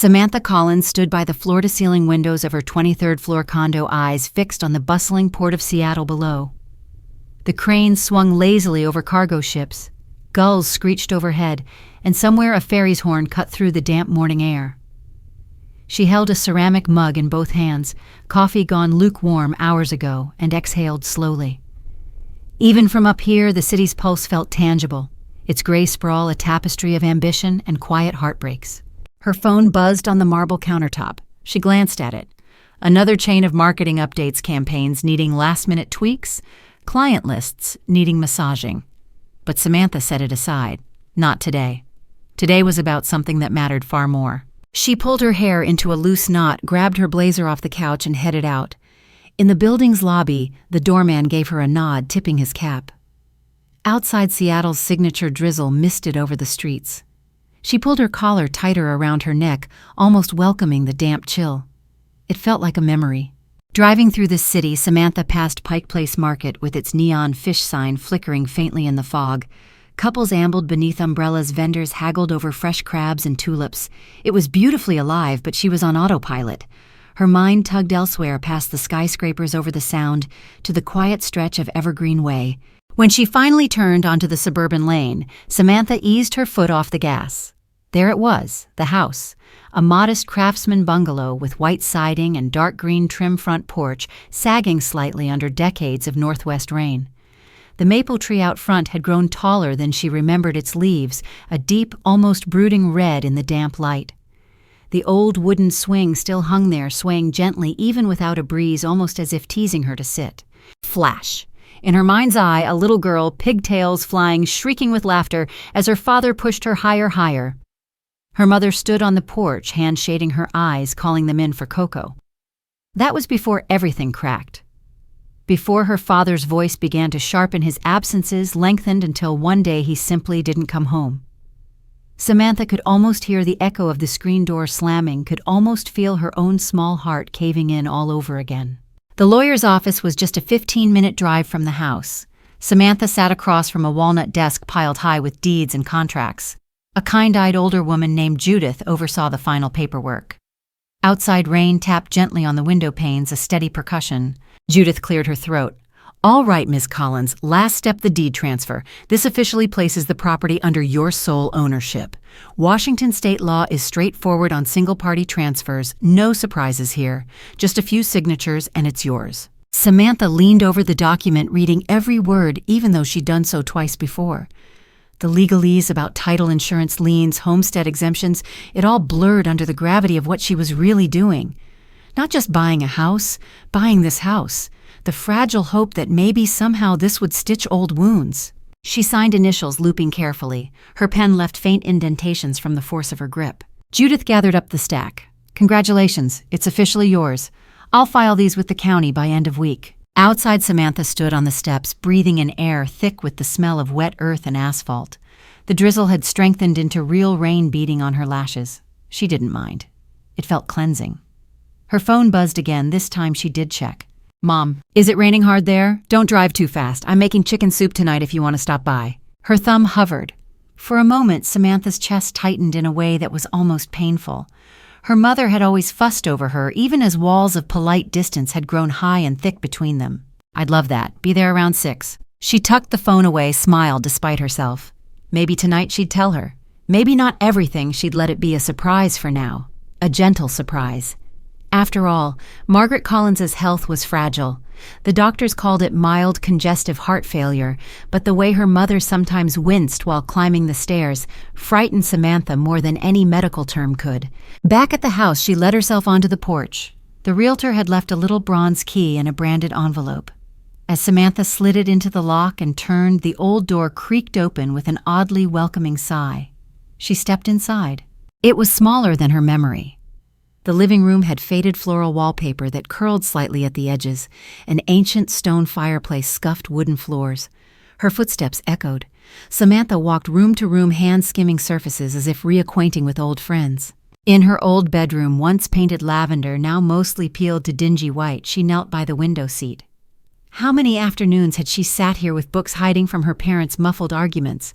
Samantha Collins stood by the floor-to-ceiling windows of her 23rd floor condo, eyes fixed on the bustling port of Seattle below. The cranes swung lazily over cargo ships, gulls screeched overhead, and somewhere a ferry's horn cut through the damp morning air. She held a ceramic mug in both hands, coffee gone lukewarm hours ago, and exhaled slowly. Even from up here, the city's pulse felt tangible, its gray sprawl a tapestry of ambition and quiet heartbreaks. Her phone buzzed on the marble countertop. She glanced at it. Another chain of marketing updates, campaigns needing last-minute tweaks, client lists needing massaging. But Samantha set it aside. Not today. Today was about something that mattered far more. She pulled her hair into a loose knot, grabbed her blazer off the couch, and headed out. In the building's lobby, the doorman gave her a nod, tipping his cap. Outside, Seattle's signature drizzle misted over the streets. She pulled her collar tighter around her neck, almost welcoming the damp chill. It felt like a memory. Driving through the city, Samantha passed Pike Place Market with its neon fish sign flickering faintly in the fog. Couples ambled beneath umbrellas, vendors haggled over fresh crabs and tulips. It was beautifully alive, but she was on autopilot. Her mind tugged elsewhere, past the skyscrapers over the Sound, to the quiet stretch of Evergreen Way. When she finally turned onto the suburban lane, Samantha eased her foot off the gas. There it was, the house, a modest craftsman bungalow with white siding and dark green trim front porch sagging slightly under decades of northwest rain. The maple tree out front had grown taller than she remembered its leaves, a deep, almost brooding red in the damp light. The old wooden swing still hung there, swaying gently even without a breeze, almost as if teasing her to sit. Flash! In her mind's eye, a little girl, pigtails flying, shrieking with laughter as her father pushed her higher. Her mother stood on the porch, hand shading her eyes, calling them in for cocoa. That was before everything cracked. Before her father's voice began to sharpen, his absences lengthened until one day he simply didn't come home. Samantha could almost hear the echo of the screen door slamming, could almost feel her own small heart caving in all over again. The lawyer's office was just a 15-minute drive from the house. Samantha sat across from a walnut desk piled high with deeds and contracts. A kind-eyed older woman named Judith oversaw the final paperwork. Outside rain tapped gently on the window panes, a steady percussion. Judith cleared her throat. "All right, Ms. Collins, last step, the deed transfer. This officially places the property under your sole ownership. Washington state law is straightforward on single-party transfers. No surprises here. Just a few signatures and it's yours." Samantha leaned over the document, reading every word, even though she'd done so twice before. The legalese about title insurance, liens, homestead exemptions, it all blurred under the gravity of what she was really doing. Not just buying a house, buying this house. The fragile hope that maybe somehow this would stitch old wounds. She signed initials, looping carefully. Her pen left faint indentations from the force of her grip. Judith gathered up the stack. "Congratulations, it's officially yours. I'll file these with the county by end of week." Outside, Samantha stood on the steps, breathing in air thick with the smell of wet earth and asphalt. The drizzle had strengthened into real rain beating on her lashes. She didn't mind. It felt cleansing. Her phone buzzed again. This time she did check. "Mom, is it raining hard there? Don't drive too fast. I'm making chicken soup tonight if you want to stop by." Her thumb hovered. For a moment, Samantha's chest tightened in a way that was almost painful. Her mother had always fussed over her, even as walls of polite distance had grown high and thick between them. "I'd love that. Be there around 6. She tucked the phone away, smiled despite herself. Maybe tonight she'd tell her. Maybe not everything, she'd let it be a surprise for now. A gentle surprise. After all, Margaret Collins's health was fragile. The doctors called it mild congestive heart failure, but the way her mother sometimes winced while climbing the stairs frightened Samantha more than any medical term could. Back at the house, she let herself onto the porch. The realtor had left a little bronze key in a branded envelope. As Samantha slid it into the lock and turned, the old door creaked open with an oddly welcoming sigh. She stepped inside. It was smaller than her memory. The living room had faded floral wallpaper that curled slightly at the edges, an ancient stone fireplace, scuffed wooden floors. Her footsteps echoed. Samantha walked room to room, hand skimming surfaces as if reacquainting with old friends. In her old bedroom, once painted lavender, now mostly peeled to dingy white, she knelt by the window seat. How many afternoons had she sat here with books hiding from her parents' muffled arguments?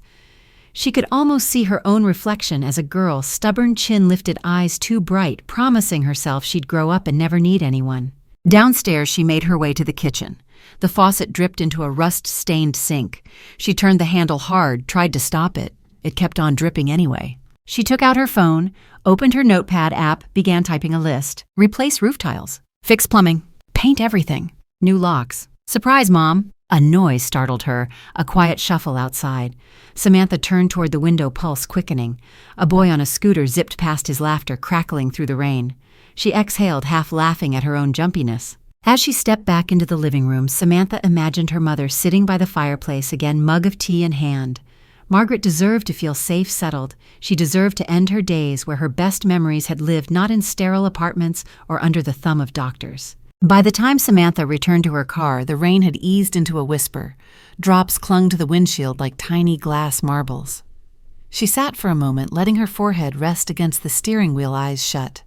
She could almost see her own reflection as a girl, stubborn chin lifted, eyes too bright, promising herself she'd grow up and never need anyone. Downstairs, she made her way to the kitchen. The faucet dripped into a rust-stained sink. She turned the handle hard, tried to stop it. It kept on dripping anyway. She took out her phone, opened her notepad app, began typing a list. Replace roof tiles. Fix plumbing. Paint everything. New locks. Surprise, Mom! A noise startled her, a quiet shuffle outside. Samantha turned toward the window, pulse quickening. A boy on a scooter zipped past, his laughter crackling through the rain. She exhaled, half laughing at her own jumpiness. As she stepped back into the living room, Samantha imagined her mother sitting by the fireplace again, mug of tea in hand. Margaret deserved to feel safe, settled. She deserved to end her days where her best memories had lived, not in sterile apartments or under the thumb of doctors. By the time Samantha returned to her car, the rain had eased into a whisper. Drops clung to the windshield like tiny glass marbles. She sat for a moment, letting her forehead rest against the steering wheel, eyes shut.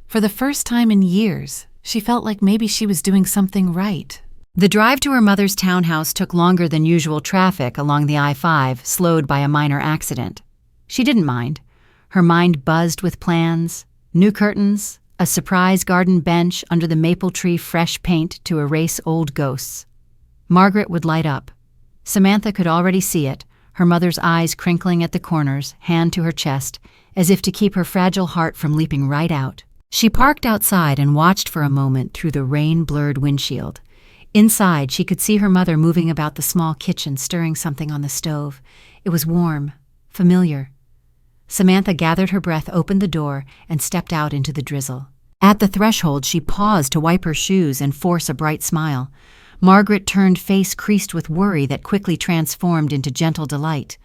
For the first time in years, she felt like maybe she was doing something right. The drive to her mother's townhouse took longer than usual traffic along the I-5, slowed by a minor accident. She didn't mind. Her mind buzzed with plans, new curtains, a surprise garden bench under the maple tree, fresh paint to erase old ghosts. Margaret would light up. Samantha could already see it, her mother's eyes crinkling at the corners, hand to her chest, as if to keep her fragile heart from leaping right out. She parked outside and watched for a moment through the rain-blurred windshield. Inside, she could see her mother moving about the small kitchen, stirring something on the stove. It was warm, familiar. Samantha gathered her breath, opened the door, and stepped out into the drizzle. At the threshold, she paused to wipe her shoes and force a bright smile. Margaret turned, face creased with worry that quickly transformed into gentle delight.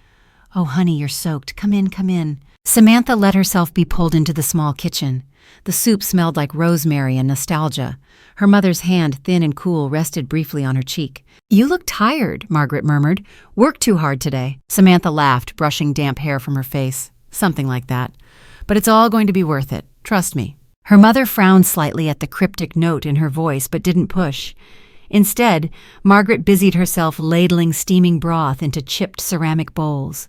"Oh, honey, you're soaked. Come in, come in." Samantha let herself be pulled into the small kitchen. The soup smelled like rosemary and nostalgia. Her mother's hand, thin and cool, rested briefly on her cheek. "You look tired," Margaret murmured. "Worked too hard today." Samantha laughed, brushing damp hair from her face. "Something like that. But it's all going to be worth it. Trust me." Her mother frowned slightly at the cryptic note in her voice, but didn't push. Instead, Margaret busied herself ladling steaming broth into chipped ceramic bowls.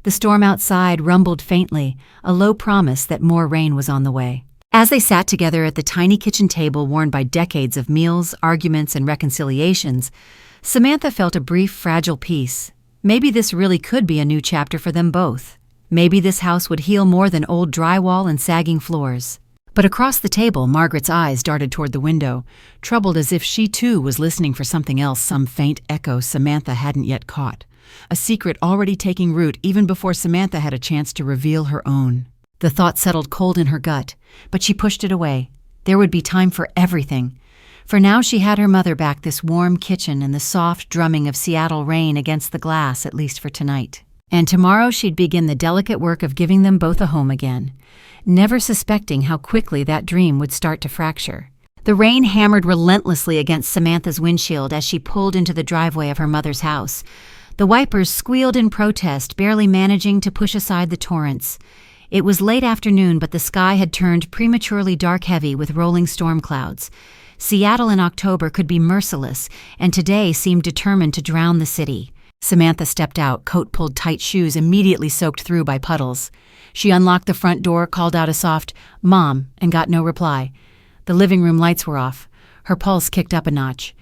The storm outside rumbled faintly, a low promise that more rain was on the way. As they sat together at the tiny kitchen table worn by decades of meals, arguments, and reconciliations, Samantha felt a brief, fragile peace. Maybe this really could be a new chapter for them both. Maybe this house would heal more than old drywall and sagging floors. But across the table, Margaret's eyes darted toward the window, troubled as if she too was listening for something else, some faint echo Samantha hadn't yet caught. A secret already taking root even before Samantha had a chance to reveal her own. The thought settled cold in her gut, but she pushed it away. There would be time for everything. For now she had her mother back, this warm kitchen and the soft drumming of Seattle rain against the glass, at least for tonight. And tomorrow she'd begin the delicate work of giving them both a home again, never suspecting how quickly that dream would start to fracture. The rain hammered relentlessly against Samantha's windshield as she pulled into the driveway of her mother's house. The wipers squealed in protest, barely managing to push aside the torrents. It was late afternoon, but the sky had turned prematurely dark-heavy with rolling storm clouds. Seattle in October could be merciless, and today seemed determined to drown the city. Samantha stepped out, coat pulled tight, shoes immediately soaked through by puddles. She unlocked the front door, called out a soft, "Mom," and got no reply. The living room lights were off. Her pulse kicked up a notch.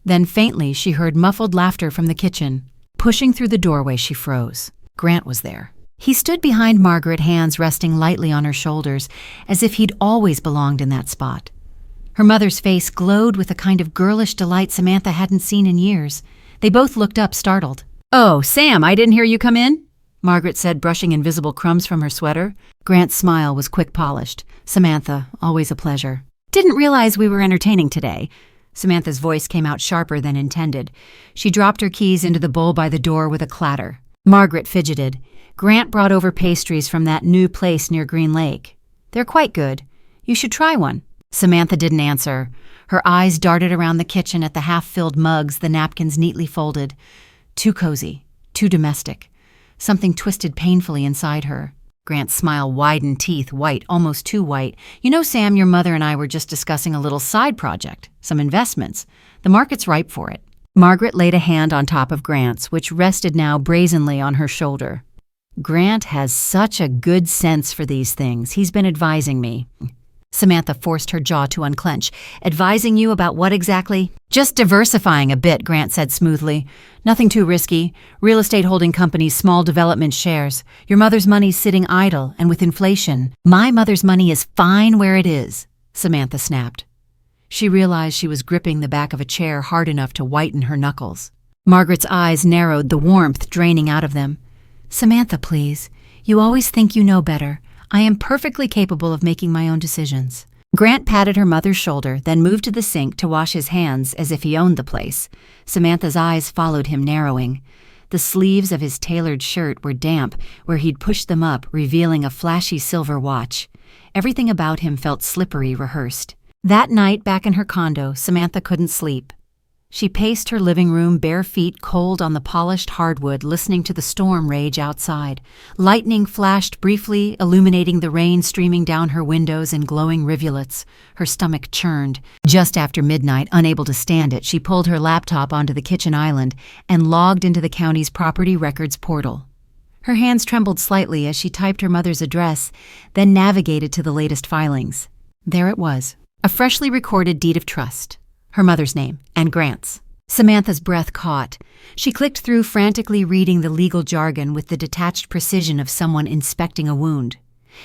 Then faintly she heard muffled laughter from the kitchen. Pushing through the doorway, she froze. Grant was there. He stood behind Margaret, hands resting lightly on her shoulders, as if he'd always belonged in that spot. Her mother's face glowed with a kind of girlish delight Samantha hadn't seen in years. They both looked up, startled. "Oh, Sam, I didn't hear you come in," Margaret said, brushing invisible crumbs from her sweater. Grant's smile was quick, polished. "Samantha, always a pleasure." "Didn't realize we were entertaining today." Samantha's voice came out sharper than intended. She dropped her keys into the bowl by the door with a clatter. Margaret fidgeted. "Grant brought over pastries from that new place near Green Lake. They're quite good. You should try one." Samantha didn't answer. Her eyes darted around the kitchen at the half-filled mugs, the napkins neatly folded. Too cozy, too domestic. Something twisted painfully inside her. Grant's smile widened, teeth white, almost too white. "You know, Sam, your mother and I were just discussing a little side project, some investments. The market's ripe for it." Margaret laid a hand on top of Grant's, which rested now brazenly on her shoulder. Grant has such a good sense for these things. He's been advising me. Samantha forced her jaw to unclench. Advising you about what exactly? Just diversifying a bit, Grant said smoothly. Nothing too risky. Real estate holding companies, small development shares. Your mother's money's sitting idle, and with inflation. My mother's money is fine where it is, Samantha snapped. She realized she was gripping the back of a chair hard enough to whiten her knuckles. Margaret's eyes narrowed, the warmth draining out of them. Samantha, please. You always think you know better. I am perfectly capable of making my own decisions. Grant patted her mother's shoulder, then moved to the sink to wash his hands as if he owned the place. Samantha's eyes followed him, narrowing. The sleeves of his tailored shirt were damp where he'd pushed them up, revealing a flashy silver watch. Everything about him felt slippery, rehearsed. That night, back in her condo, Samantha couldn't sleep. She paced her living room, bare feet cold on the polished hardwood, listening to the storm rage outside. Lightning flashed briefly, illuminating the rain streaming down her windows in glowing rivulets. Her stomach churned. Just after midnight, unable to stand it, she pulled her laptop onto the kitchen island and logged into the county's property records portal. Her hands trembled slightly as she typed her mother's address, then navigated to the latest filings. There it was, a freshly recorded deed of trust. Her mother's name, and Grant's. Samantha's breath caught. She clicked through, frantically reading the legal jargon with the detached precision of someone inspecting a wound.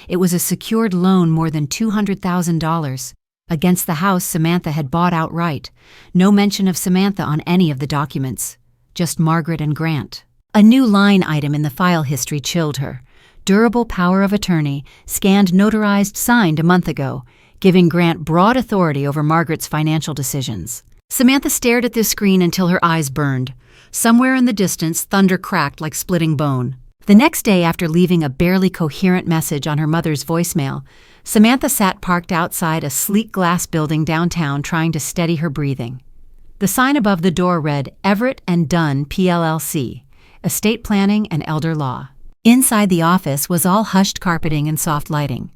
It was a secured loan more than $200,000 against the house Samantha had bought outright. No mention of Samantha on any of the documents. Just Margaret and Grant. A new line item in the file history chilled her. Durable power of attorney, scanned, notarized, signed a month ago, giving Grant broad authority over Margaret's financial decisions. Samantha stared at this screen until her eyes burned. Somewhere in the distance, thunder cracked like splitting bone. The next day, after leaving a barely coherent message on her mother's voicemail, Samantha sat parked outside a sleek glass building downtown, trying to steady her breathing. The sign above the door read, Everett and Dunn, PLLC, Estate Planning and Elder Law. Inside the office was all hushed carpeting and soft lighting.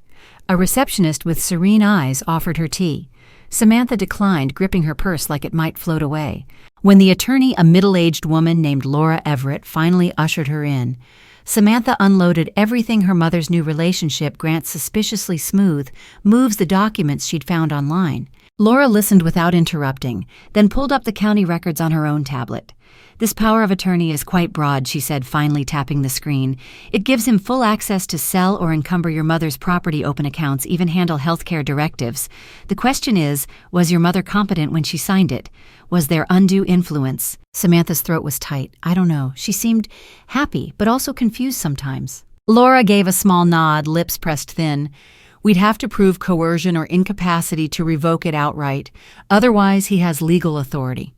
A receptionist with serene eyes offered her tea. Samantha declined, gripping her purse like it might float away. When the attorney, a middle-aged woman named Laura Everett, finally ushered her in, Samantha unloaded everything her mother's new relationship, Grant suspiciously smooth, moves the documents she'd found online. Laura listened without interrupting, then pulled up the county records on her own tablet. This power of attorney is quite broad, she said, finally tapping the screen. It gives him full access to sell or encumber your mother's property, open accounts, even handle healthcare directives. The question is, was your mother competent when she signed it? Was there undue influence? Samantha's throat was tight. I don't know. She seemed happy, but also confused sometimes. Laura gave a small nod, lips pressed thin. We'd have to prove coercion or incapacity to revoke it outright. Otherwise, he has legal authority.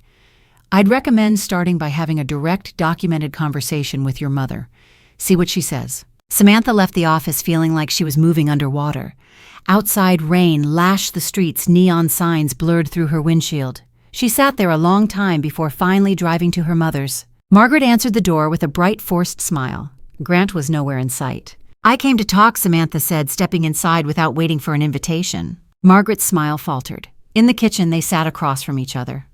I'd recommend starting by having a direct, documented conversation with your mother. See what she says. Samantha left the office feeling like she was moving underwater. Outside, rain lashed the streets, neon signs blurred through her windshield. She sat there a long time before finally driving to her mother's. Margaret answered the door with a bright, forced smile. Grant was nowhere in sight. I came to talk, Samantha said, stepping inside without waiting for an invitation. Margaret's smile faltered. In the kitchen, they sat across from each other.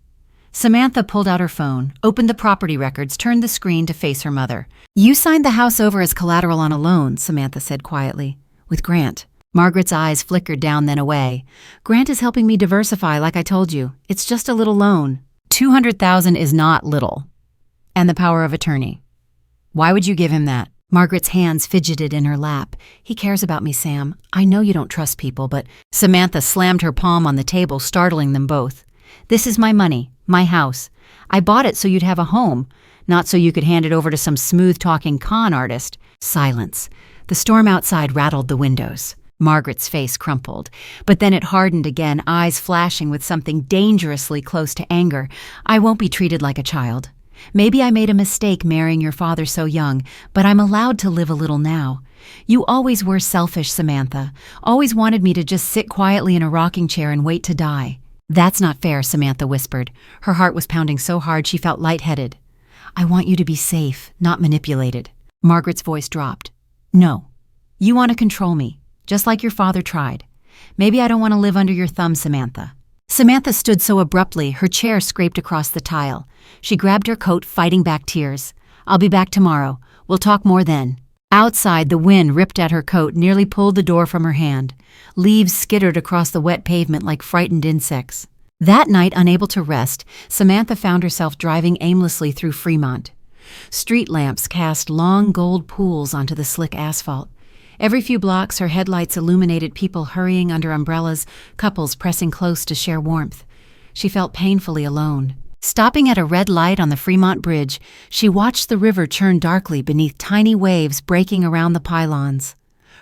Samantha pulled out her phone, opened the property records, turned the screen to face her mother. You signed the house over as collateral on a loan, Samantha said quietly. With Grant. Margaret's eyes flickered down, then away. Grant is helping me diversify, like I told you. It's just a little loan. $200,000 is not little. And the power of attorney. Why would you give him that? Margaret's hands fidgeted in her lap. He cares about me, Sam. I know you don't trust people, but... Samantha slammed her palm on the table, startling them both. This is my money. My house. I bought it so you'd have a home, not so you could hand it over to some smooth-talking con artist. Silence. The storm outside rattled the windows. Margaret's face crumpled, but then it hardened again, eyes flashing with something dangerously close to anger. I won't be treated like a child. Maybe I made a mistake marrying your father so young, but I'm allowed to live a little now. You always were selfish, Samantha. Always wanted me to just sit quietly in a rocking chair and wait to die. That's not fair, Samantha whispered. Her heart was pounding so hard she felt lightheaded. I want you to be safe, not manipulated. Margaret's voice dropped. No. You want to control me, just like your father tried. Maybe I don't want to live under your thumb, Samantha. Samantha stood so abruptly, her chair scraped across the tile. She grabbed her coat, fighting back tears. I'll be back tomorrow. We'll talk more then. Outside, the wind ripped at her coat, nearly pulled the door from her hand. Leaves skittered across the wet pavement like frightened insects. That night, unable to rest, Samantha found herself driving aimlessly through Fremont. Street lamps cast long gold pools onto the slick asphalt. Every few blocks, her headlights illuminated people hurrying under umbrellas, couples pressing close to share warmth. She felt painfully alone. Stopping at a red light on the Fremont Bridge, she watched the river churn darkly beneath tiny waves breaking around the pylons.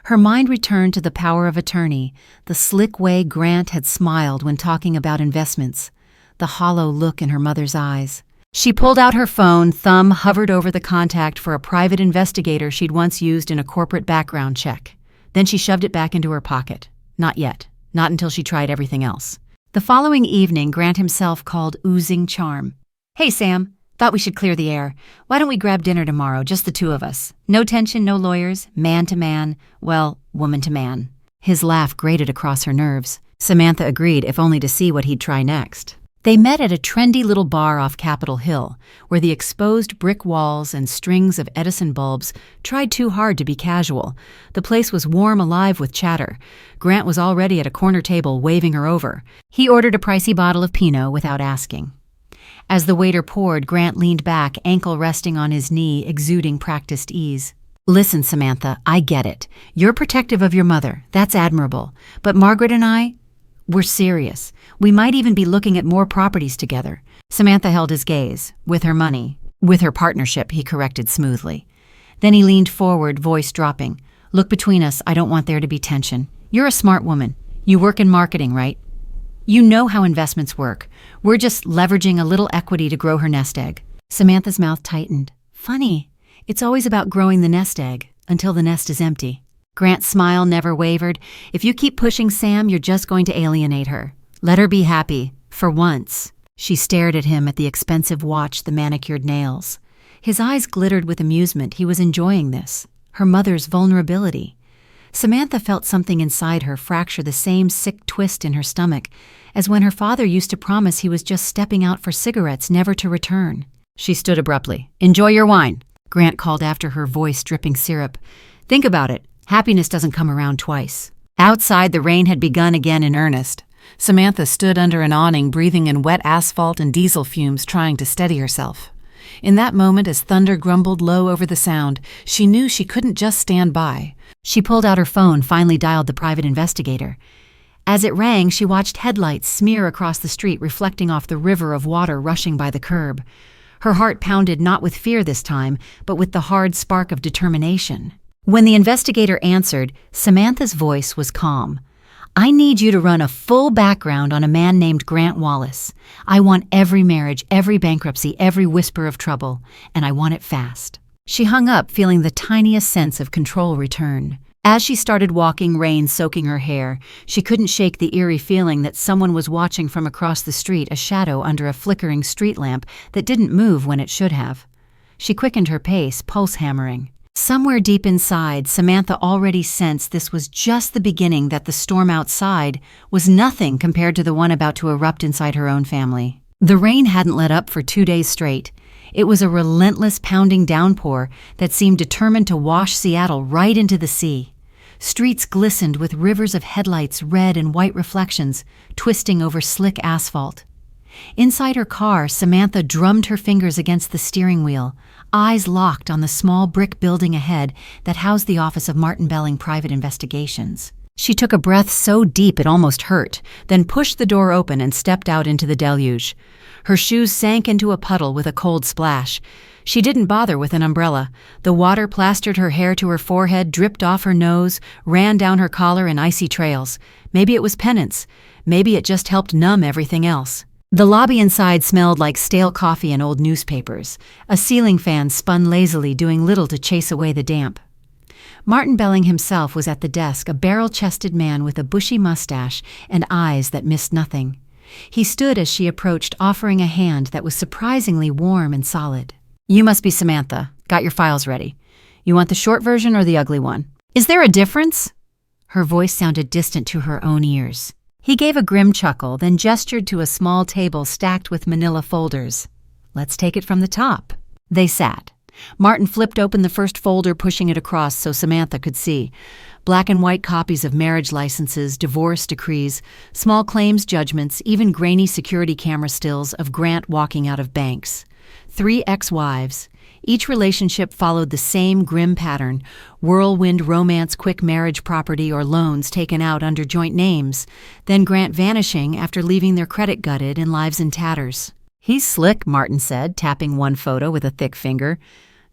Her mind returned to the power of attorney, the slick way Grant had smiled when talking about investments, the hollow look in her mother's eyes. She pulled out her phone, thumb hovered over the contact for a private investigator she'd once used in a corporate background check. Then she shoved it back into her pocket. Not yet. Not until she tried everything else. The following evening, Grant himself called oozing charm. "Hey, Sam. Thought we should clear the air. Why don't we grab dinner tomorrow, just the two of us? No tension, no lawyers, man to man, well, woman to man." His laugh grated across her nerves. Samantha agreed, if only to see what he'd try next. They met at a trendy little bar off Capitol Hill, where the exposed brick walls and strings of Edison bulbs tried too hard to be casual. The place was warm, alive with chatter. Grant was already at a corner table, waving her over. He ordered a pricey bottle of Pinot without asking. As the waiter poured, Grant leaned back, ankle resting on his knee, exuding practiced ease. "Listen, Samantha, I get it. You're protective of your mother. That's admirable. But Margaret and I, we're serious. We might even be looking at more properties together." Samantha held his gaze. "With her money. With her partnership," he corrected smoothly. Then he leaned forward, voice dropping. "Look between us. I don't want there to be tension. You're a smart woman. You work in marketing, right? You know how investments work. We're just leveraging a little equity to grow her nest egg." Samantha's mouth tightened. "Funny. It's always about growing the nest egg, until the nest is empty." Grant's smile never wavered. "If you keep pushing Sam, you're just going to alienate her. Let her be happy, for once." She stared at him, at the expensive watch, the manicured nails. His eyes glittered with amusement. He was enjoying this. Her mother's vulnerability. Samantha felt something inside her fracture, the same sick twist in her stomach, as when her father used to promise he was just stepping out for cigarettes, never to return. She stood abruptly. "Enjoy your wine," Grant called after her, voice dripping syrup. "Think about it. Happiness doesn't come around twice." Outside, the rain had begun again in earnest. Samantha stood under an awning, breathing in wet asphalt and diesel fumes, trying to steady herself. In that moment, as thunder grumbled low over the sound, she knew she couldn't just stand by. She pulled out her phone, finally dialed the private investigator. As it rang, she watched headlights smear across the street, reflecting off the river of water rushing by the curb. Her heart pounded not with fear this time, but with the hard spark of determination. When the investigator answered, Samantha's voice was calm. "I need you to run a full background on a man named Grant Wallace. I want every marriage, every bankruptcy, every whisper of trouble, and I want it fast." She hung up, feeling the tiniest sense of control return. As she started walking, rain soaking her hair, she couldn't shake the eerie feeling that someone was watching from across the street, a shadow under a flickering street lamp that didn't move when it should have. She quickened her pace, pulse hammering. Somewhere deep inside, Samantha already sensed this was just the beginning, that the storm outside was nothing compared to the one about to erupt inside her own family. The rain hadn't let up for 2 days straight. It was a relentless pounding downpour that seemed determined to wash Seattle right into the sea. Streets glistened with rivers of headlights, red and white reflections, twisting over slick asphalt. Inside her car, Samantha drummed her fingers against the steering wheel, eyes locked on the small brick building ahead that housed the office of Martin Belling Private Investigations. She took a breath so deep it almost hurt, then pushed the door open and stepped out into the deluge. Her shoes sank into a puddle with a cold splash. She didn't bother with an umbrella. The water plastered her hair to her forehead, dripped off her nose, ran down her collar in icy trails. Maybe it was penance. Maybe it just helped numb everything else. The lobby inside smelled like stale coffee and old newspapers. A ceiling fan spun lazily, doing little to chase away the damp. Martin Belling himself was at the desk, a barrel-chested man with a bushy mustache and eyes that missed nothing. He stood as she approached, offering a hand that was surprisingly warm and solid. "You must be Samantha. Got your files ready. You want the short version or the ugly one? Is there a difference?" Her voice sounded distant to her own ears. He gave a grim chuckle, then gestured to a small table stacked with manila folders. "Let's take it from the top." They sat. Martin flipped open the first folder, pushing it across so Samantha could see. Black and white copies of marriage licenses, divorce decrees, small claims judgments, even grainy security camera stills of Grant walking out of banks. 3 ex-wives. Each relationship followed the same grim pattern: whirlwind romance, quick marriage, property, or loans taken out under joint names, then Grant vanishing after leaving their credit gutted and lives in tatters. "He's slick," Martin said, tapping one photo with a thick finger.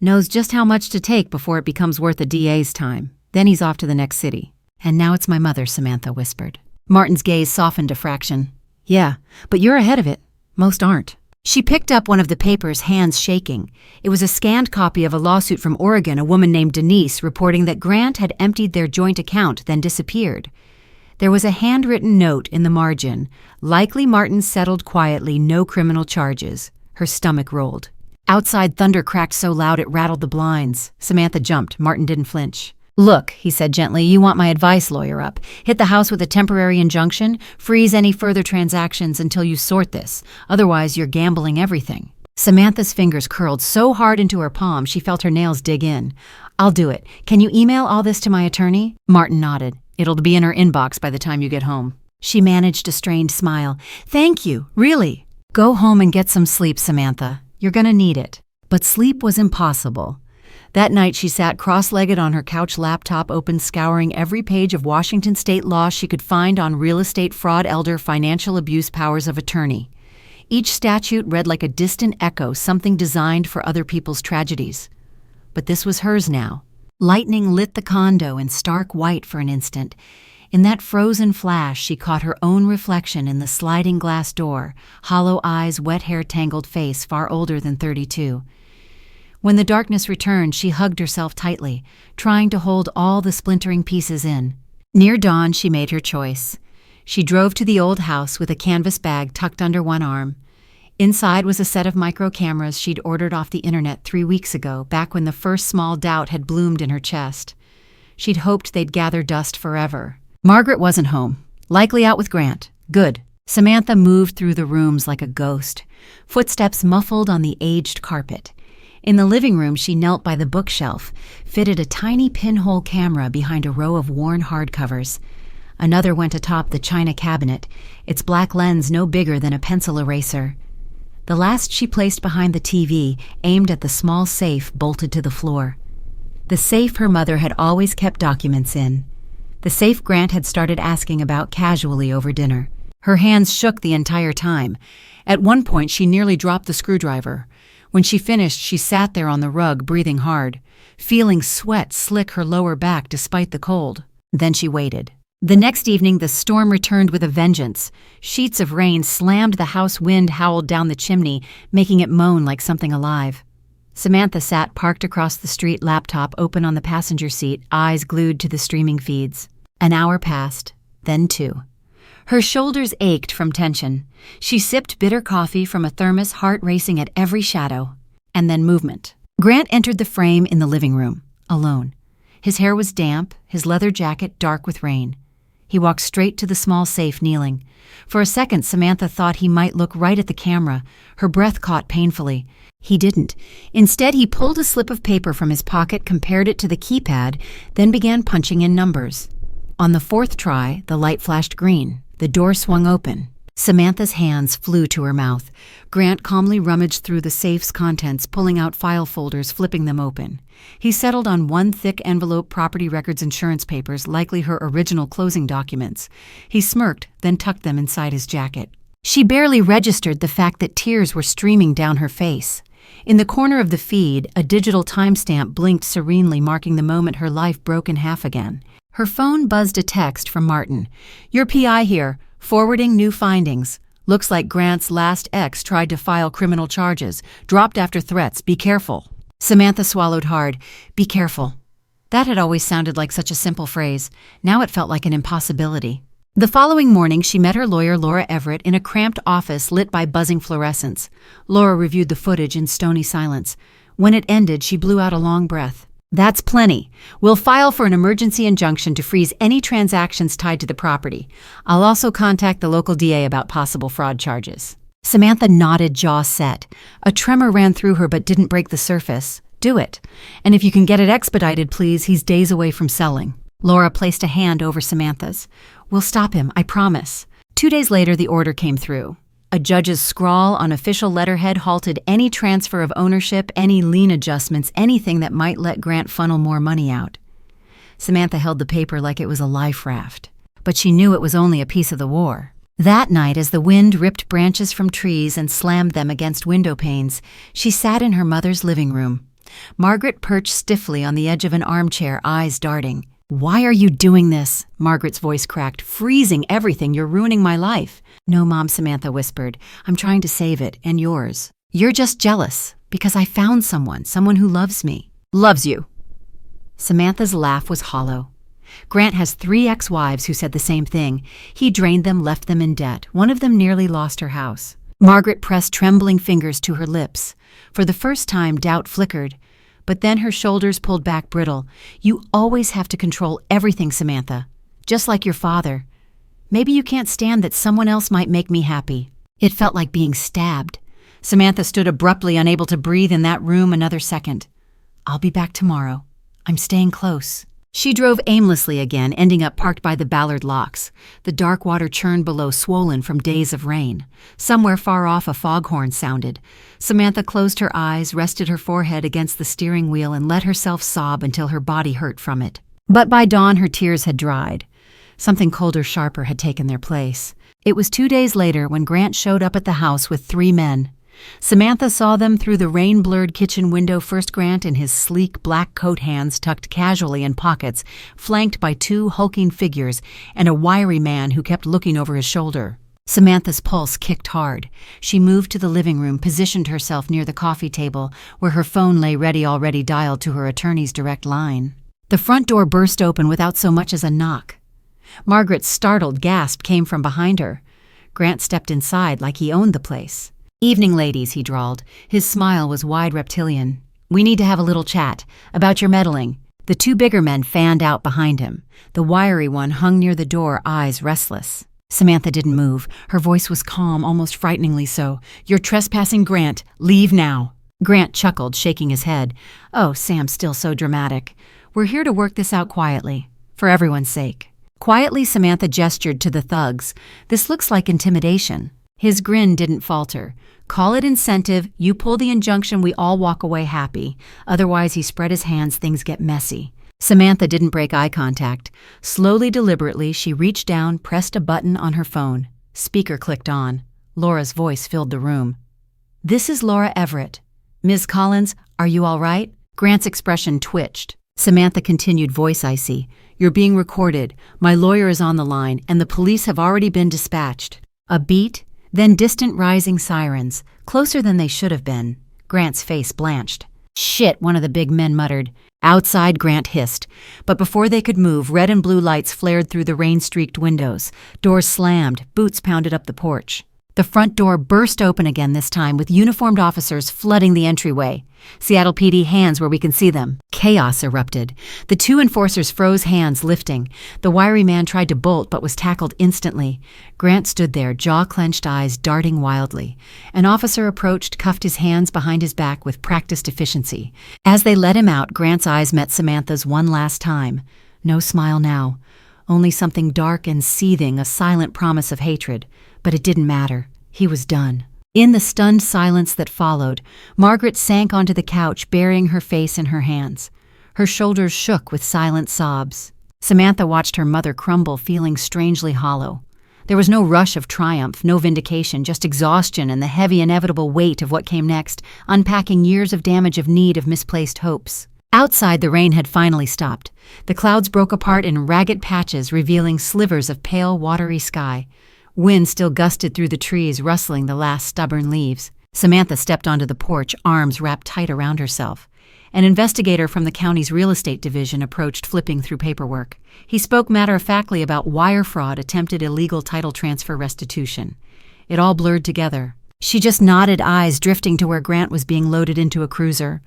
"Knows just how much to take before it becomes worth a DA's time. Then he's off to the next city." "And now it's my mother," Samantha whispered. Martin's gaze softened a fraction. "Yeah, but you're ahead of it. Most aren't." She picked up one of the papers, hands shaking. It was a scanned copy of a lawsuit from Oregon, a woman named Denise reporting that Grant had emptied their joint account, then disappeared. There was a handwritten note in the margin. "Likely Martin settled quietly, no criminal charges." Her stomach rolled. Outside, thunder cracked so loud it rattled the blinds. Samantha jumped. Martin didn't flinch. "Look," he said gently, "you want my advice, lawyer up. Hit the house with a temporary injunction. Freeze any further transactions until you sort this. Otherwise, you're gambling everything." Samantha's fingers curled so hard into her palm she felt her nails dig in. "I'll do it. Can you email all this to my attorney?" Martin nodded. "It'll be in her inbox by the time you get home." She managed a strained smile. "Thank you, really." "Go home and get some sleep, Samantha. You're gonna need it." But sleep was impossible. That night she sat cross-legged on her couch, laptop open, scouring every page of Washington state law she could find on real estate fraud, elder, financial abuse, powers of attorney. Each statute read like a distant echo, something designed for other people's tragedies. But this was hers now. Lightning lit the condo in stark white for an instant. In that frozen flash, she caught her own reflection in the sliding glass door, hollow eyes, wet hair, tangled face, far older than 32. When the darkness returned, she hugged herself tightly, trying to hold all the splintering pieces in. Near dawn, she made her choice. She drove to the old house with a canvas bag tucked under one arm. Inside was a set of micro cameras she'd ordered off the internet 3 weeks ago, back when the first small doubt had bloomed in her chest. She'd hoped they'd gather dust forever. Margaret wasn't home, likely out with Grant. Good. Samantha moved through the rooms like a ghost, footsteps muffled on the aged carpet. In the living room, she knelt by the bookshelf, fitted a tiny pinhole camera behind a row of worn hardcovers. Another went atop the china cabinet, its black lens no bigger than a pencil eraser. The last she placed behind the TV, aimed at the small safe bolted to the floor. The safe her mother had always kept documents in. The safe Grant had started asking about casually over dinner. Her hands shook the entire time. At one point, she nearly dropped the screwdriver. When she finished, she sat there on the rug, breathing hard, feeling sweat slick her lower back despite the cold. Then she waited. The next evening, the storm returned with a vengeance. Sheets of rain slammed the house, wind howled down the chimney, making it moan like something alive. Samantha sat parked across the street, laptop open on the passenger seat, eyes glued to the streaming feeds. An hour passed, then 2. Her shoulders ached from tension. She sipped bitter coffee from a thermos, heart racing at every shadow. And then movement. Grant entered the frame in the living room, alone. His hair was damp, his leather jacket dark with rain. He walked straight to the small safe, kneeling. For a second, Samantha thought he might look right at the camera. Her breath caught painfully. He didn't. Instead, he pulled a slip of paper from his pocket, compared it to the keypad, then began punching in numbers. On the 4th try, the light flashed green. The door swung open. Samantha's hands flew to her mouth. Grant calmly rummaged through the safe's contents, pulling out file folders, flipping them open. He settled on one thick envelope, property records, insurance papers, likely her original closing documents. He smirked, then tucked them inside his jacket. She barely registered the fact that tears were streaming down her face. In the corner of the feed, a digital timestamp blinked serenely, marking the moment her life broke in half again. Her phone buzzed a text from Martin. "Your PI here, forwarding new findings. Looks like Grant's last ex tried to file criminal charges. Dropped after threats. Be careful." Samantha swallowed hard. Be careful. That had always sounded like such a simple phrase. Now it felt like an impossibility. The following morning, she met her lawyer, Laura Everett, in a cramped office lit by buzzing fluorescents. Laura reviewed the footage in stony silence. When it ended, she blew out a long breath. "That's plenty. We'll file for an emergency injunction to freeze any transactions tied to the property. I'll also contact the local DA about possible fraud charges." Samantha nodded, jaw set. A tremor ran through her but didn't break the surface. Do it. And if you can get it expedited, please, he's days away from selling. Laura placed a hand over Samantha's. We'll stop him, I promise. 2 days later, the order came through. A judge's scrawl on official letterhead halted any transfer of ownership, any lien adjustments, anything that might let Grant funnel more money out. Samantha held the paper like it was a life raft, but she knew it was only a piece of the war. That night, as the wind ripped branches from trees and slammed them against window panes, she sat in her mother's living room. Margaret perched stiffly on the edge of an armchair, eyes darting. "Why are you doing this?" Margaret's voice cracked. "Freezing everything, you're ruining my life." "No, Mom," Samantha whispered. "I'm trying to save it, and yours. You're just jealous, because I found someone who loves me." "Loves you." Samantha's laugh was hollow. "Grant has 3 ex-wives who said the same thing. He drained them, left them in debt. One of them nearly lost her house." Margaret pressed trembling fingers to her lips. For the first time, doubt flickered. But then her shoulders pulled back brittle. "You always have to control everything, Samantha. Just like your father. Maybe you can't stand that someone else might make me happy." It felt like being stabbed. Samantha stood abruptly, unable to breathe in that room another second. "I'll be back tomorrow. I'm staying close." She drove aimlessly again, ending up parked by the Ballard locks. The dark water churned below, swollen from days of rain. Somewhere far off, a foghorn sounded. Samantha closed her eyes, rested her forehead against the steering wheel, and let herself sob until her body hurt from it. But by dawn, her tears had dried. Something colder, sharper had taken their place. It was 2 days later when Grant showed up at the house with 3 men. Samantha saw them through the rain-blurred kitchen window, first Grant in his sleek black coat, hands tucked casually in pockets, flanked by 2 hulking figures and a wiry man who kept looking over his shoulder. Samantha's pulse kicked hard. She moved to the living room, positioned herself near the coffee table, where her phone lay ready, already dialed to her attorney's direct line. The front door burst open without so much as a knock. Margaret's startled gasp came from behind her. Grant stepped inside like he owned the place. "Evening, ladies," he drawled. His smile was wide reptilian. "We need to have a little chat about your meddling." The 2 bigger men fanned out behind him. The wiry one hung near the door, eyes restless. Samantha didn't move. Her voice was calm, almost frighteningly so. "You're trespassing, Grant. Leave now." Grant chuckled, shaking his head. "Oh, Sam's still so dramatic. We're here to work this out quietly, for everyone's sake." Quietly, Samantha gestured to the thugs. "This looks like intimidation." His grin didn't falter. "Call it incentive, you pull the injunction, we all walk away happy. Otherwise," he spread his hands, "things get messy." Samantha didn't break eye contact. Slowly, deliberately, she reached down, pressed a button on her phone. Speaker clicked on. Laura's voice filled the room. "This is Laura Everett. Ms. Collins, are you all right?" Grant's expression twitched. Samantha continued, voice icy. "You're being recorded. My lawyer is on the line, and the police have already been dispatched." A beat, then distant rising sirens, closer than they should have been. Grant's face blanched. "Shit," one of the big men muttered. Outside, Grant hissed. But before they could move, red and blue lights flared through the rain-streaked windows. Doors slammed, boots pounded up the porch. The front door burst open again, this time with uniformed officers flooding the entryway. "Seattle PD, hands where we can see them." Chaos erupted. The 2 enforcers froze, hands lifting. The wiry man tried to bolt but was tackled instantly. Grant stood there, jaw-clenched, eyes darting wildly. An officer approached, cuffed his hands behind his back with practiced efficiency. As they let him out, Grant's eyes met Samantha's one last time. No smile now. Only something dark and seething, a silent promise of hatred. But it didn't matter. He was done. In the stunned silence that followed, Margaret sank onto the couch, burying her face in her hands. Her shoulders shook with silent sobs. Samantha watched her mother crumble, feeling strangely hollow. There was no rush of triumph, no vindication, just exhaustion and the heavy, inevitable weight of what came next, unpacking years of damage, of need, of misplaced hopes. Outside, the rain had finally stopped. The clouds broke apart in ragged patches, revealing slivers of pale, watery sky. Wind still gusted through the trees, rustling the last stubborn leaves. Samantha stepped onto the porch, arms wrapped tight around herself. An investigator from the county's real estate division approached, flipping through paperwork. He spoke matter-of-factly about wire fraud, attempted illegal title transfer, restitution. It all blurred together. She just nodded, eyes drifting to where Grant was being loaded into a cruiser.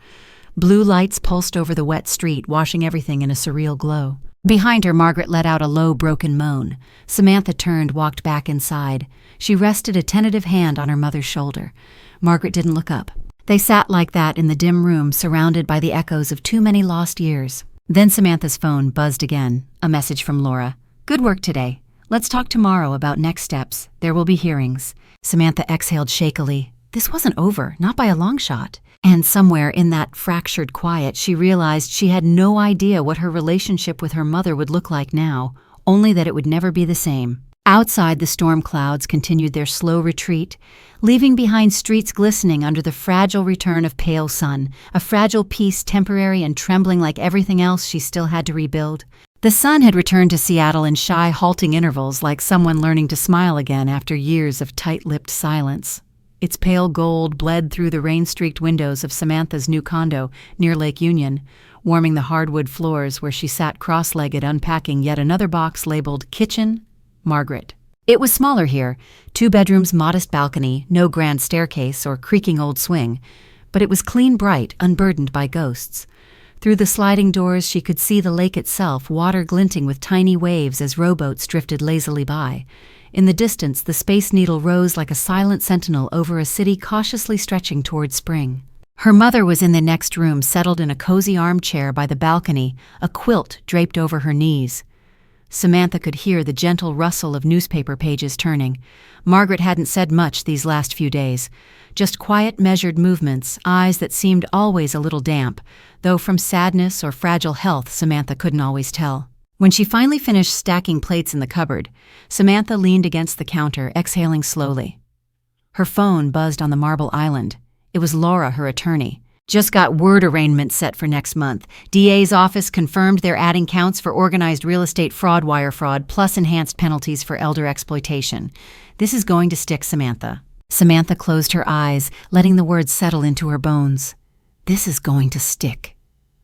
Blue lights pulsed over the wet street, washing everything in a surreal glow. Behind her, Margaret let out a low, broken moan. Samantha turned, walked back inside. She rested a tentative hand on her mother's shoulder. Margaret didn't look up. They sat like that in the dim room, surrounded by the echoes of too many lost years. Then Samantha's phone buzzed again, a message from Laura. "Good work today. Let's talk tomorrow about next steps. There will be hearings." Samantha exhaled shakily. This wasn't over, not by a long shot. And somewhere in that fractured quiet, she realized she had no idea what her relationship with her mother would look like now, only that it would never be the same. Outside, the storm clouds continued their slow retreat, leaving behind streets glistening under the fragile return of pale sun, a fragile peace temporary and trembling like everything else she still had to rebuild. The sun had returned to Seattle in shy, halting intervals, like someone learning to smile again after years of tight-lipped silence. Its pale gold bled through the rain-streaked windows of Samantha's new condo near Lake Union, warming the hardwood floors where she sat cross-legged unpacking yet another box labeled Kitchen, Margaret. It was smaller here, 2 bedrooms, modest balcony, no grand staircase or creaking old swing, but it was clean bright, unburdened by ghosts. Through the sliding doors she could see the lake itself, water glinting with tiny waves as rowboats drifted lazily by. In the distance, the Space Needle rose like a silent sentinel over a city cautiously stretching toward spring. Her mother was in the next room, settled in a cozy armchair by the balcony, a quilt draped over her knees. Samantha could hear the gentle rustle of newspaper pages turning. Margaret hadn't said much these last few days, just quiet, measured movements, eyes that seemed always a little damp, though from sadness or fragile health Samantha couldn't always tell. When she finally finished stacking plates in the cupboard, Samantha leaned against the counter, exhaling slowly. Her phone buzzed on the Marble Island. It was Laura, her attorney. "Just got word arraignment set for next month. DA's office confirmed they're adding counts for organized real estate fraud, wire fraud, plus enhanced penalties for elder exploitation. This is going to stick, Samantha." Samantha closed her eyes, letting the words settle into her bones. This is going to stick.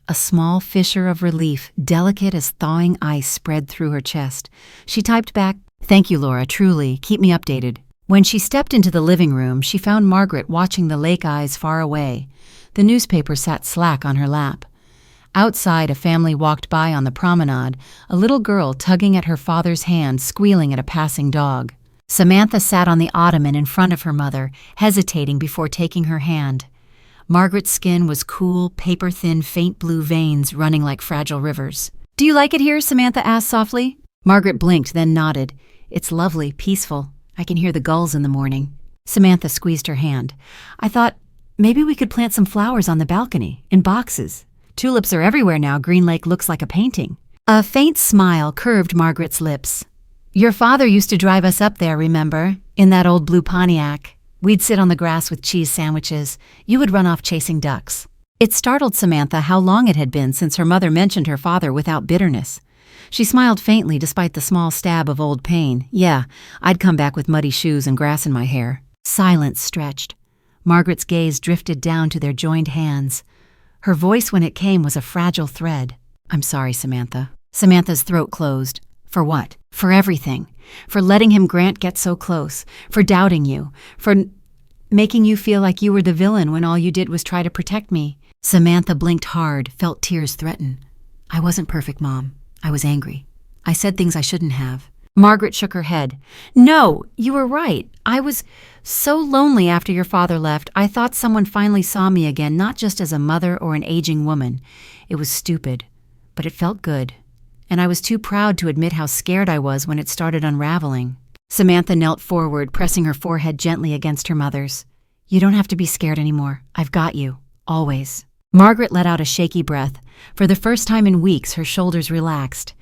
A small fissure of relief, delicate as thawing ice, spread through her chest. She typed back, "Thank you, Laura, truly. Keep me updated." When she stepped into the living room, she found Margaret watching the lake eyes far away. The newspaper sat slack on her lap. Outside, a family walked by on the promenade, a little girl tugging at her father's hand, squealing at a passing dog. Samantha sat on the ottoman in front of her mother, hesitating before taking her hand. Margaret's skin was cool, paper-thin, faint blue veins running like fragile rivers. "Do you like it here?" Samantha asked softly. Margaret blinked, then nodded. "It's lovely, peaceful. I can hear the gulls in the morning." Samantha squeezed her hand. "I thought maybe we could plant some flowers on the balcony, in boxes. Tulips are everywhere now. Green Lake looks like a painting." A faint smile curved Margaret's lips. "Your father used to drive us up there, remember? In that old blue Pontiac. We'd sit on the grass with cheese sandwiches. You would run off chasing ducks." It startled Samantha how long it had been since her mother mentioned her father without bitterness. She smiled faintly despite the small stab of old pain. "Yeah, I'd come back with muddy shoes and grass in my hair." Silence stretched. Margaret's gaze drifted down to their joined hands. Her voice, when it came, was a fragile thread. "I'm sorry, Samantha." Samantha's throat closed. "For what?" "For everything. For letting him Grant get so close. For doubting you. For making you feel like you were the villain when all you did was try to protect me." Samantha blinked hard, felt tears threaten. "I wasn't perfect, Mom. I was angry. I said things I shouldn't have." Margaret shook her head. "No, you were right. I was so lonely after your father left. I thought someone finally saw me again, not just as a mother or an aging woman. It was stupid, but it felt good. And I was too proud to admit how scared I was when it started unraveling." Samantha knelt forward, pressing her forehead gently against her mother's. "You don't have to be scared anymore. I've got you. Always." Margaret let out a shaky breath. For the first time in weeks, her shoulders relaxed.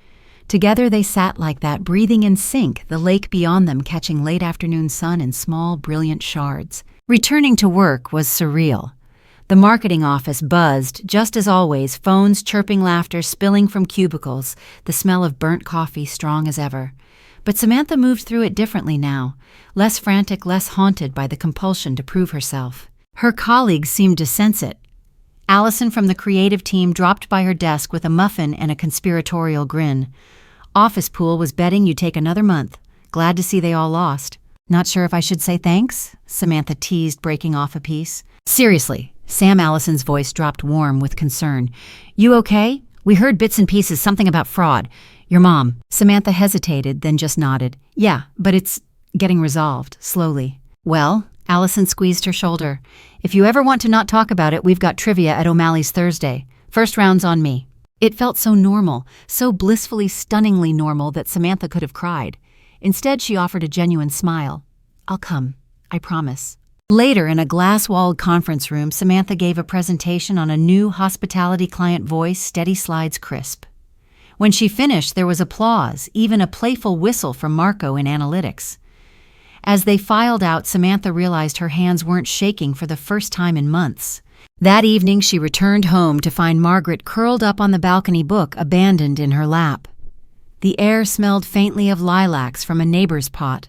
Together they sat like that, breathing in sync, the lake beyond them catching late afternoon sun in small, brilliant shards. Returning to work was surreal. The marketing office buzzed, just as always, phones chirping, laughter spilling from cubicles, the smell of burnt coffee strong as ever. But Samantha moved through it differently now, less frantic, less haunted by the compulsion to prove herself. Her colleagues seemed to sense it. Allison from the creative team dropped by her desk with a muffin and a conspiratorial grin. "Office Pool was betting you'd take another month. Glad to see they all lost." "Not sure if I should say thanks?" Samantha teased, breaking off a piece. "Seriously." Sam Allison's voice dropped warm with concern. "You okay? We heard bits and pieces, something about fraud. Your mom." Samantha hesitated, then just nodded. "Yeah, but it's getting resolved, slowly." "Well, Allison squeezed her shoulder. If you ever want to not talk about it, we've got trivia at O'Malley's Thursday. First round's on me. It felt so normal, so blissfully, stunningly normal that Samantha could have cried. Instead, she offered a genuine smile. I'll come, I promise. Later, in a glass-walled conference room, Samantha gave a presentation on a new hospitality client voice, steady slides crisp. When she finished, there was applause, even a playful whistle from Marco in analytics. As they filed out, Samantha realized her hands weren't shaking for the first time in months. That evening, she returned home to find Margaret curled up on the balcony, book abandoned in her lap. The air smelled faintly of lilacs from a neighbor's pot.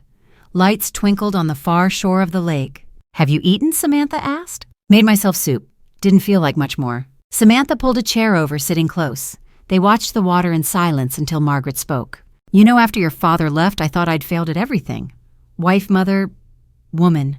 Lights twinkled on the far shore of the lake. Have you eaten? Samantha asked. Made myself soup. Didn't feel like much more. Samantha pulled a chair over, sitting close. They watched the water in silence until Margaret spoke. You know, after your father left, I thought I'd failed at everything. Wife, mother, woman.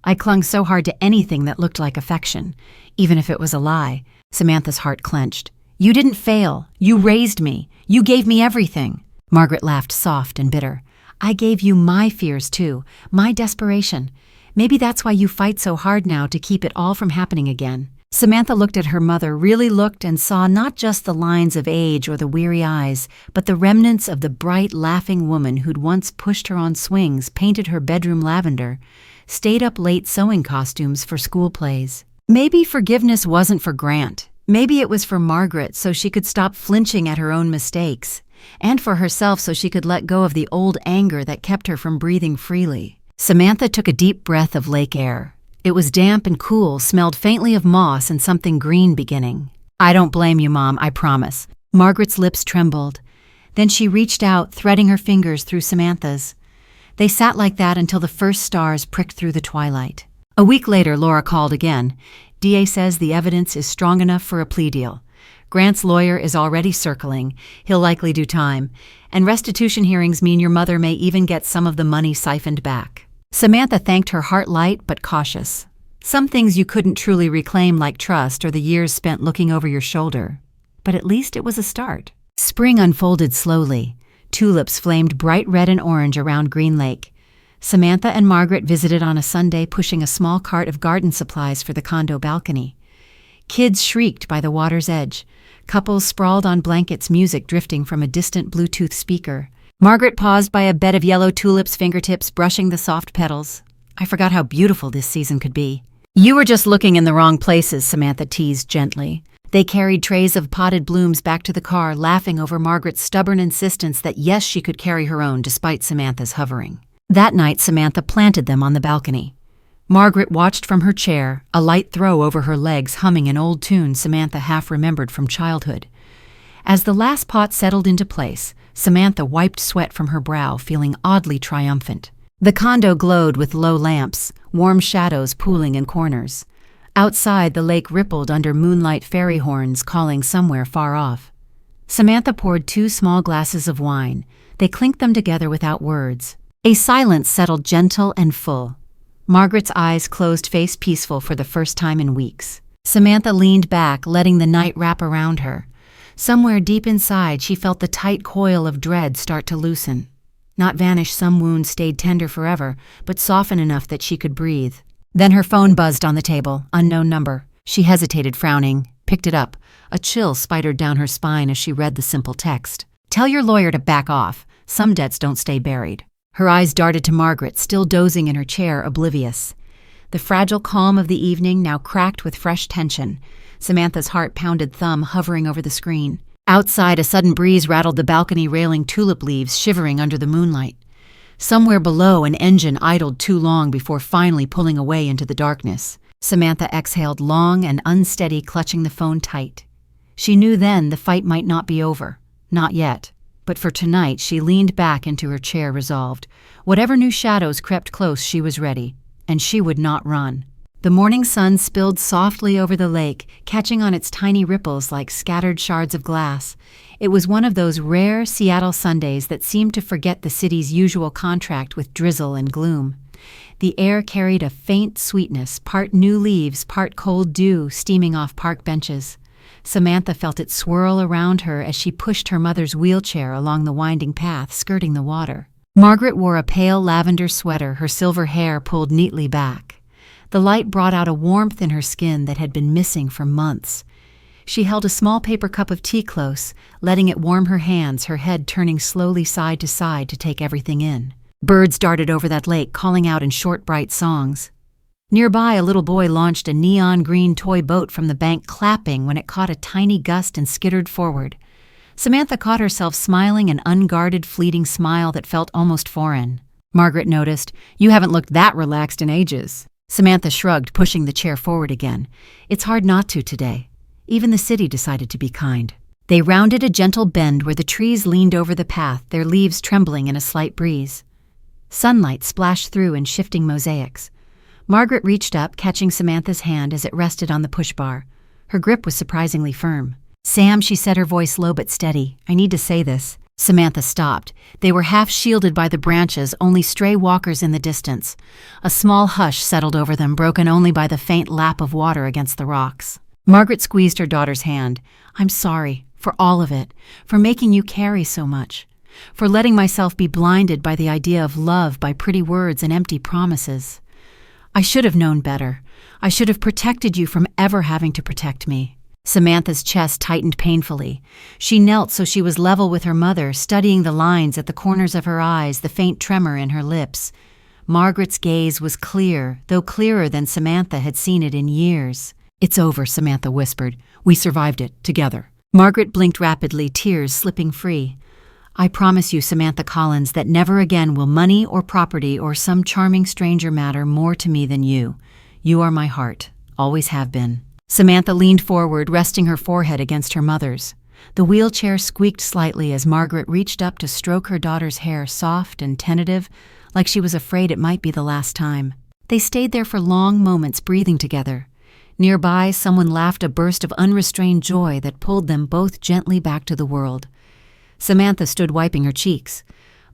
I clung so hard to anything that looked like affection, even if it was a lie. Samantha's heart clenched. You didn't fail. You raised me. You gave me everything. Margaret laughed, soft and bitter. I gave you my fears too, my desperation. Maybe that's why you fight so hard now to keep it all from happening again. Samantha looked at her mother, really looked, and saw not just the lines of age or the weary eyes, but the remnants of the bright, laughing woman who'd once pushed her on swings, painted her bedroom lavender, stayed up late sewing costumes for school plays. Maybe forgiveness wasn't for Grant. Maybe it was for Margaret so she could stop flinching at her own mistakes, and for herself so she could let go of the old anger that kept her from breathing freely. Samantha took a deep breath of lake air. It was damp and cool, smelled faintly of moss and something green beginning. I don't blame you, Mom, I promise. Margaret's lips trembled. Then she reached out, threading her fingers through Samantha's. They sat like that until the first stars pricked through the twilight. A week later, Laura called again. DA says the evidence is strong enough for a plea deal. Grant's lawyer is already circling. He'll likely do time. And restitution hearings mean your mother may even get some of the money siphoned back. Samantha thanked her heart light but cautious. Some things you couldn't truly reclaim, like trust or the years spent looking over your shoulder. But at least it was a start. Spring unfolded slowly. Tulips flamed bright red and orange around Green Lake. Samantha and Margaret visited on a Sunday, pushing a small cart of garden supplies for the condo balcony. Kids shrieked by the water's edge. Couples sprawled on blankets, music drifting from a distant Bluetooth speaker. Margaret paused by a bed of yellow tulips, fingertips brushing the soft petals. I forgot how beautiful this season could be. You were just looking in the wrong places, Samantha teased gently. They carried trays of potted blooms back to the car, laughing over Margaret's stubborn insistence that yes, she could carry her own despite Samantha's hovering. That night, Samantha planted them on the balcony. Margaret watched from her chair, a light throw over her legs, humming an old tune Samantha half remembered from childhood. As the last pot settled into place, Samantha wiped sweat from her brow, feeling oddly triumphant. The condo glowed with low lamps, warm shadows pooling in corners. Outside, the lake rippled under moonlight fairy horns calling somewhere far off. Samantha poured 2 small glasses of wine. They clinked them together without words. A silence settled, gentle and full. Margaret's eyes closed, face peaceful for the first time in weeks. Samantha leaned back, letting the night wrap around her. Somewhere deep inside, she felt the tight coil of dread start to loosen. Not vanish, some wounds stayed tender forever, but soften enough that she could breathe. Then her phone buzzed on the table, unknown number. She hesitated, frowning, picked it up. A chill spidered down her spine as she read the simple text. Tell your lawyer to back off. Some debts don't stay buried. Her eyes darted to Margaret, still dozing in her chair, oblivious. The fragile calm of the evening now cracked with fresh tension. Samantha's heart-pounded thumb hovering over the screen. Outside, a sudden breeze rattled the balcony railing, tulip leaves shivering under the moonlight. Somewhere below, an engine idled too long before finally pulling away into the darkness. Samantha exhaled long and unsteady, clutching the phone tight. She knew then the fight might not be over. Not yet. But for tonight, she leaned back into her chair, resolved. Whatever new shadows crept close, she was ready. And she would not run. The morning sun spilled softly over the lake, catching on its tiny ripples like scattered shards of glass. It was one of those rare Seattle Sundays that seemed to forget the city's usual contract with drizzle and gloom. The air carried a faint sweetness, part new leaves, part cold dew steaming off park benches. Samantha felt it swirl around her as she pushed her mother's wheelchair along the winding path, skirting the water. Margaret wore a pale lavender sweater, her silver hair pulled neatly back. The light brought out a warmth in her skin that had been missing for months. She held a small paper cup of tea close, letting it warm her hands, her head turning slowly side to side to take everything in. Birds darted over that lake, calling out in short, bright songs. Nearby, a little boy launched a neon green toy boat from the bank, clapping when it caught a tiny gust and skittered forward. Samantha caught herself smiling, an unguarded, fleeting smile that felt almost foreign. Margaret noticed, "You haven't looked that relaxed in ages." Samantha shrugged, pushing the chair forward again. "It's hard not to today." Even the city decided to be kind. They rounded a gentle bend where the trees leaned over the path, their leaves trembling in a slight breeze. Sunlight splashed through in shifting mosaics. Margaret reached up, catching Samantha's hand as it rested on the push bar. Her grip was surprisingly firm. "Sam," she said, her voice low but steady, "I need to say this." Samantha stopped. They were half shielded by the branches, only stray walkers in the distance. A small hush settled over them, broken only by the faint lap of water against the rocks. Margaret squeezed her daughter's hand. "I'm sorry, for all of it, for making you carry so much, for letting myself be blinded by the idea of love, by pretty words and empty promises. I should have known better. I should have protected you from ever having to protect me." Samantha's chest tightened painfully. She knelt so she was level with her mother, studying the lines at the corners of her eyes, the faint tremor in her lips. Margaret's gaze was clear, though clearer than Samantha had seen it in years. "It's over," Samantha whispered. "We survived it, together." Margaret blinked rapidly, tears slipping free. "I promise you, Samantha Collins, that never again will money or property or some charming stranger matter more to me than you. You are my heart, always have been." Samantha leaned forward, resting her forehead against her mother's. The wheelchair squeaked slightly as Margaret reached up to stroke her daughter's hair, soft and tentative, like she was afraid it might be the last time. They stayed there for long moments, breathing together. Nearby, someone laughed a burst of unrestrained joy that pulled them both gently back to the world. Samantha stood wiping her cheeks.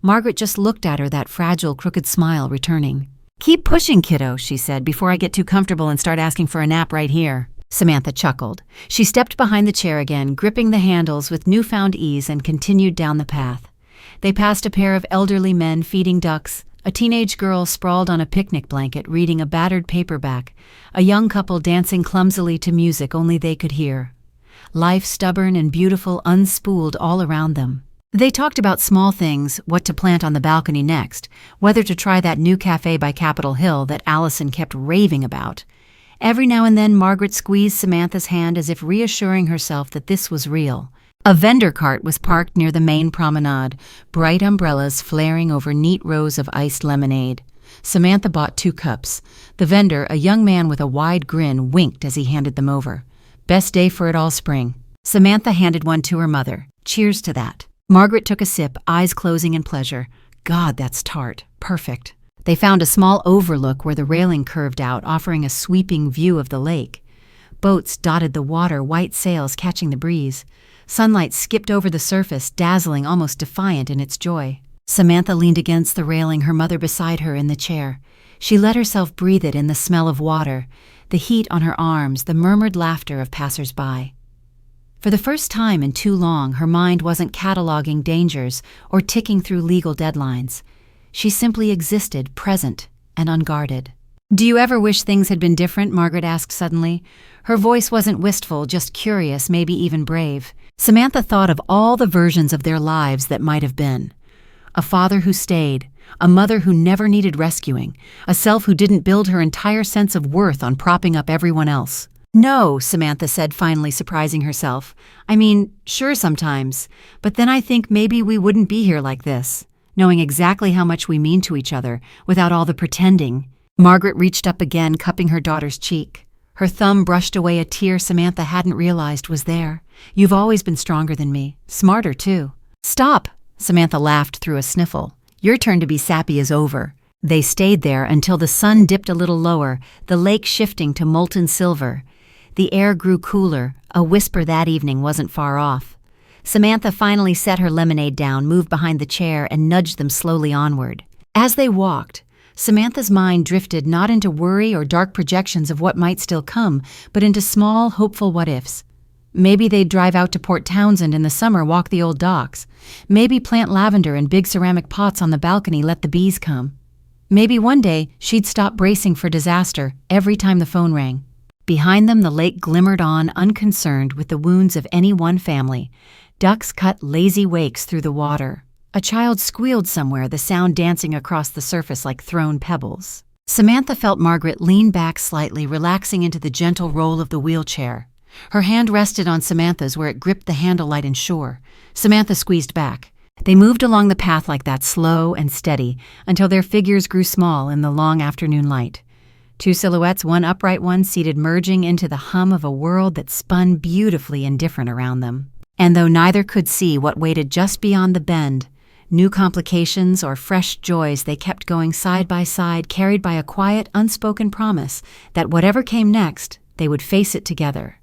Margaret just looked at her, that fragile, crooked smile returning. "Keep pushing, kiddo," she said, "before I get too comfortable and start asking for a nap right here." Samantha chuckled. She stepped behind the chair again, gripping the handles with newfound ease, and continued down the path. They passed a pair of elderly men feeding ducks, a teenage girl sprawled on a picnic blanket reading a battered paperback, a young couple dancing clumsily to music only they could hear. Life, stubborn and beautiful, unspooled all around them. They talked about small things, what to plant on the balcony next, whether to try that new cafe by Capitol Hill that Allison kept raving about. Every now and then Margaret squeezed Samantha's hand as if reassuring herself that this was real. A vendor cart was parked near the main promenade, bright umbrellas flaring over neat rows of iced lemonade. Samantha bought 2 cups. The vendor, a young man with a wide grin, winked as he handed them over. "Best day for it all spring." Samantha handed one to her mother. "Cheers to that." Margaret took a sip, eyes closing in pleasure. "God, that's tart. Perfect." They found a small overlook where the railing curved out, offering a sweeping view of the lake. Boats dotted the water, white sails catching the breeze. Sunlight skipped over the surface, dazzling, almost defiant in its joy. Samantha leaned against the railing, her mother beside her in the chair. She let herself breathe it in, the smell of water, the heat on her arms, the murmured laughter of passers-by. For the first time in too long, her mind wasn't cataloging dangers or ticking through legal deadlines. She simply existed, present and unguarded. "Do you ever wish things had been different?" Margaret asked suddenly. Her voice wasn't wistful, just curious, maybe even brave. Samantha thought of all the versions of their lives that might have been. A father who stayed, a mother who never needed rescuing, a self who didn't build her entire sense of worth on propping up everyone else. "No," Samantha said, finally surprising herself. "I mean, sure sometimes, but then I think maybe we wouldn't be here like this, knowing exactly how much we mean to each other, without all the pretending." Margaret reached up again, cupping her daughter's cheek. Her thumb brushed away a tear Samantha hadn't realized was there. "You've always been stronger than me, smarter too." "Stop!" Samantha laughed through a sniffle. "Your turn to be sappy is over." They stayed there until the sun dipped a little lower, the lake shifting to molten silver. The air grew cooler, a whisper that evening wasn't far off. Samantha finally set her lemonade down, moved behind the chair, and nudged them slowly onward. As they walked, Samantha's mind drifted not into worry or dark projections of what might still come, but into small, hopeful what-ifs. Maybe they'd drive out to Port Townsend in the summer, walk the old docks. Maybe plant lavender in big ceramic pots on the balcony, let the bees come. Maybe one day she'd stop bracing for disaster every time the phone rang. Behind them, the lake glimmered on, unconcerned with the wounds of any one family. Ducks cut lazy wakes through the water. A child squealed somewhere, the sound dancing across the surface like thrown pebbles. Samantha felt Margaret lean back slightly, relaxing into the gentle roll of the wheelchair. Her hand rested on Samantha's where it gripped the handle light and shore. Samantha squeezed back. They moved along the path like that, slow and steady, until their figures grew small in the long afternoon light. Two silhouettes, one upright, one seated, merging into the hum of a world that spun beautifully indifferent around them. And though neither could see what waited just beyond the bend, new complications or fresh joys, they kept going side by side, carried by a quiet, unspoken promise that whatever came next, they would face it together.